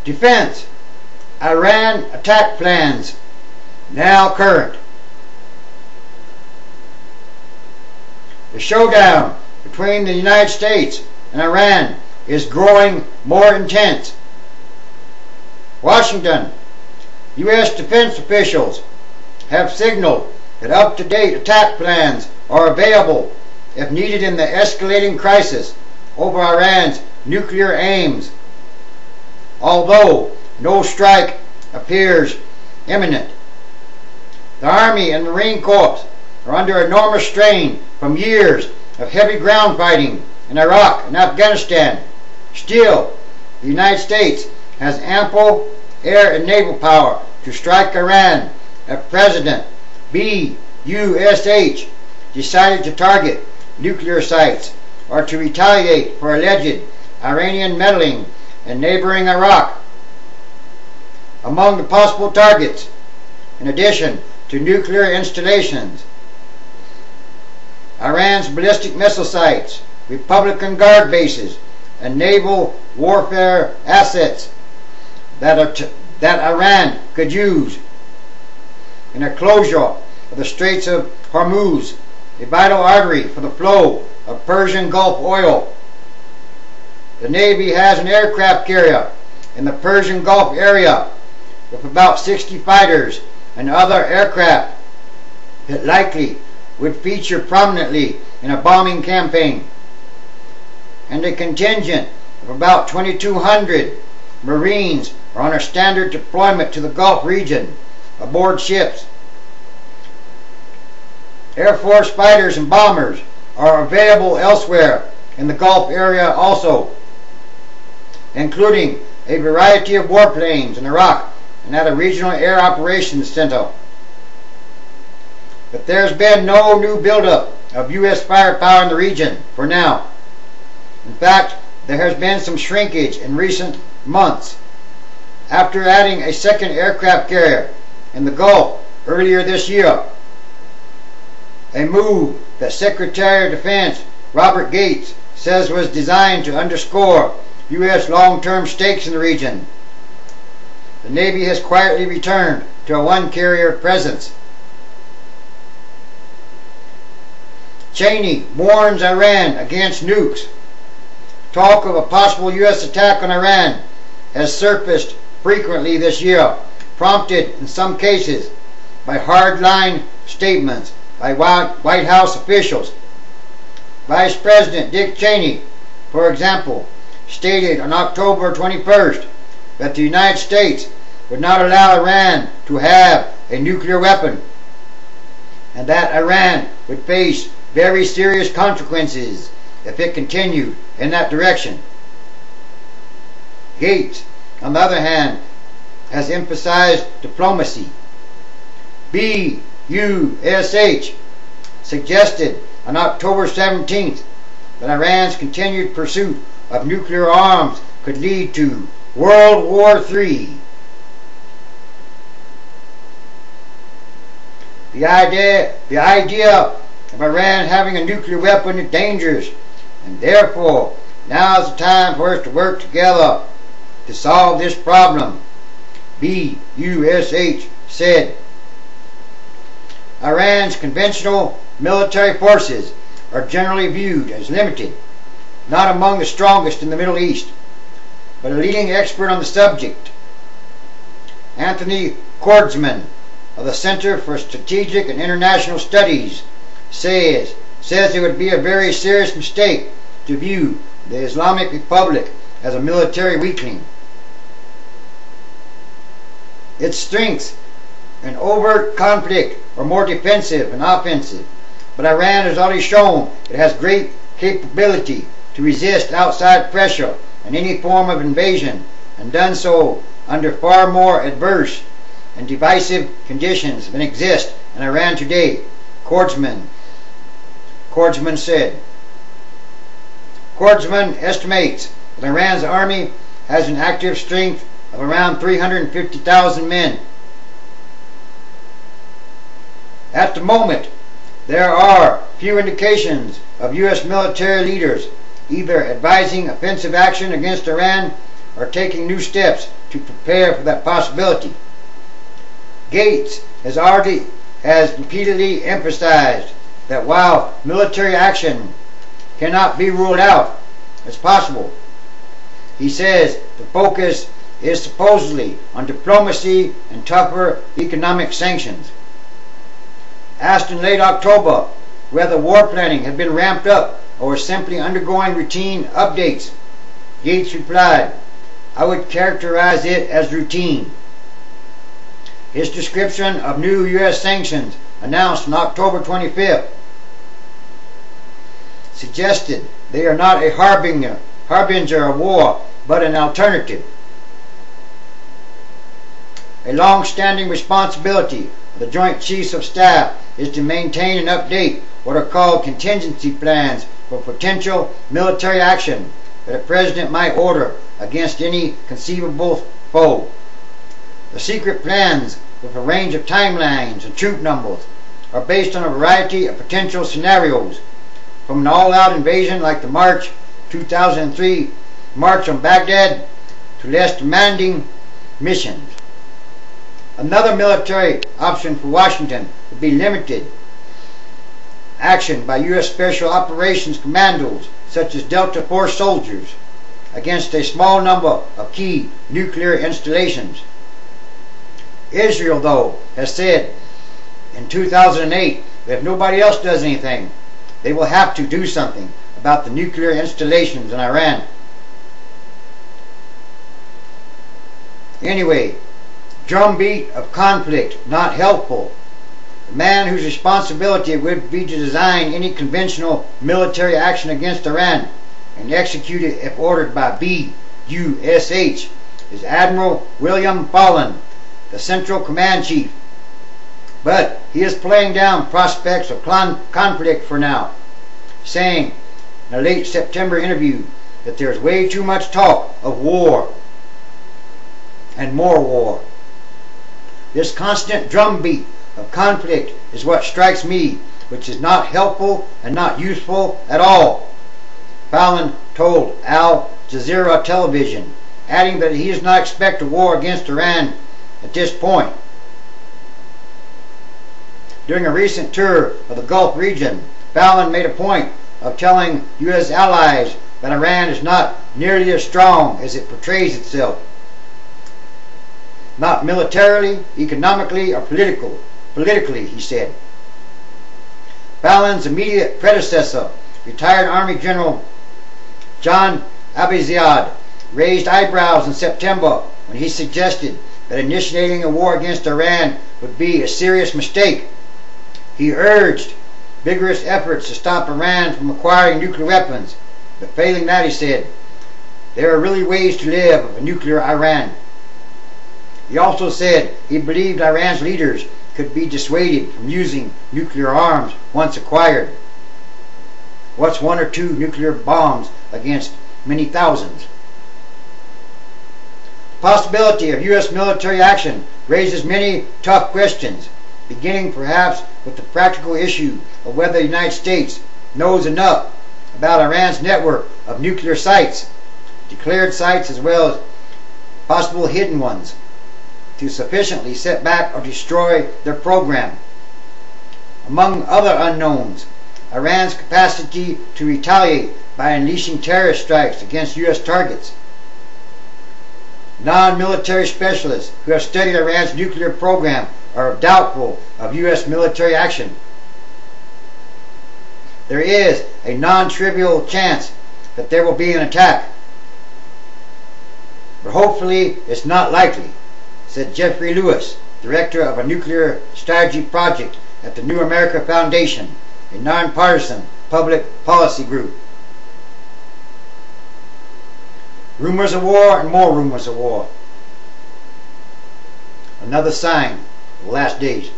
Defense. Iran attack plans now current. The showdown between the United States and Iran is growing more intense. Washington. U.S. defense officials have signaled that up-to-date attack plans are available if needed in the escalating crisis over Iran's nuclear aims, although no strike appears imminent. The Army and Marine Corps are under enormous strain from years of heavy ground fighting in Iraq and Afghanistan. Still, the United States has ample air and naval power to strike Iran if President U.S.A decided to target nuclear sites or to retaliate for alleged Iranian meddling in neighboring Iraq. Among the possible targets, in addition to nuclear installations, Iran's ballistic missile sites, Republican Guard bases, and naval warfare assets that Iran could use in a closure of the Straits of Hormuz, a vital artery for the flow of Persian Gulf oil. The Navy has an aircraft carrier in the Persian Gulf area with about 60 fighters and other aircraft that likely would feature prominently in a bombing campaign, and a contingent of about 2,200 Marines are on a standard deployment to the Gulf region aboard ships. Air Force fighters and bombers are available elsewhere in the Gulf area also, including a variety of warplanes in Iraq and at a regional air operations center. But there's been no new buildup of U.S. firepower in the region for now. In fact, there has been some shrinkage in recent months after adding a second aircraft carrier in the Gulf earlier this year, a move that Secretary of Defense Robert Gates says was designed to underscore U.S. long-term stakes in the region. The Navy has quietly returned to a one-carrier presence. Cheney warns Iran against nukes. Talk of a possible U.S. attack on Iran has surfaced frequently this year, prompted in some cases by hardline statements by White House officials. Vice President Dick Cheney, for example, stated on October 21st that the United States would not allow Iran to have a nuclear weapon, and that Iran would face very serious consequences if it continued in that direction. Gates, on the other hand, has emphasized diplomacy. U.S.A suggested on October 17th that Iran's continued pursuit of nuclear arms could lead to World War III. The idea of Iran having a nuclear weapon is dangerous, and therefore now is the time for us to work together to solve this problem, U.S.A said. Iran's conventional military forces are generally viewed as limited, not among the strongest in the Middle East, but a leading expert on the subject, Anthony Kordsman of the Center for Strategic and International Studies, says it would be a very serious mistake to view the Islamic Republic as a military weakling. Its strengths in overt conflict are more defensive and offensive, but Iran has already shown it has great capability to resist outside pressure and any form of invasion, and done so under far more adverse and divisive conditions than exist in Iran today, Kordsman said. Kordsman estimates that Iran's army has an active strength of around 350,000 men. At the moment, there are few indications of U.S. military leaders either advising offensive action against Iran are taking new steps to prepare for that possibility. Gates has repeatedly emphasized that while military action cannot be ruled out as possible, he says the focus is supposedly on diplomacy and tougher economic sanctions. Asked in late October whether war planning had been ramped up or was simply undergoing routine updates, Gates replied, "I would characterize it as routine." His description of new U.S. sanctions announced on October 25th suggested they are not a harbinger of war, but an alternative. A long-standing responsibility of the Joint Chiefs of Staff is to maintain and update what are called contingency plans for potential military action that a president might order against any conceivable foe. The secret plans, with a range of timelines and troop numbers, are based on a variety of potential scenarios, from an all-out invasion like the March 2003 March on Baghdad to less demanding missions. Another military option for Washington would be limited action by U.S. Special Operations Commandos, such as Delta Force soldiers, against a small number of key nuclear installations. Israel, though, has said in 2008 that if nobody else does anything, they will have to do something about the nuclear installations in Iran. Anyway, drumbeat of conflict not helpful. The man whose responsibility it would be to design any conventional military action against Iran and execute it if ordered by U.S.A. is Admiral William Fallon, the Central Command Chief. But he is playing down prospects of conflict for now, saying in a late September interview that there is way too much talk of war and more war. This constant drumbeat of conflict is what strikes me, which is not helpful and not useful at all, Fallon told Al Jazeera television, adding that he does not expect a war against Iran at this point. During a recent tour of the Gulf region, Fallon made a point of telling U.S. allies that Iran is not nearly as strong as it portrays itself. Not militarily, economically, or politically, he said. Fallon's immediate predecessor, retired Army General John Abiziad, raised eyebrows in September when he suggested that initiating a war against Iran would be a serious mistake. He urged vigorous efforts to stop Iran from acquiring nuclear weapons, but failing that, he said, there are really ways to live with a nuclear Iran. He also said he believed Iran's leaders could be dissuaded from using nuclear arms once acquired. What's one or two nuclear bombs against many thousands? The possibility of U.S. military action raises many tough questions, beginning perhaps with the practical issue of whether the United States knows enough about Iran's network of nuclear sites, declared sites as well as possible hidden ones, to sufficiently set back or destroy their program. Among other unknowns, Iran's capacity to retaliate by unleashing terrorist strikes against U.S. targets. Non-military specialists who have studied Iran's nuclear program are doubtful of U.S. military action. There is a non-trivial chance that there will be an attack, but hopefully it's not likely, said Jeffrey Lewis, director of a nuclear strategy project at the New America Foundation, a nonpartisan public policy group. Rumors of war and more rumors of war. Another sign of the last days.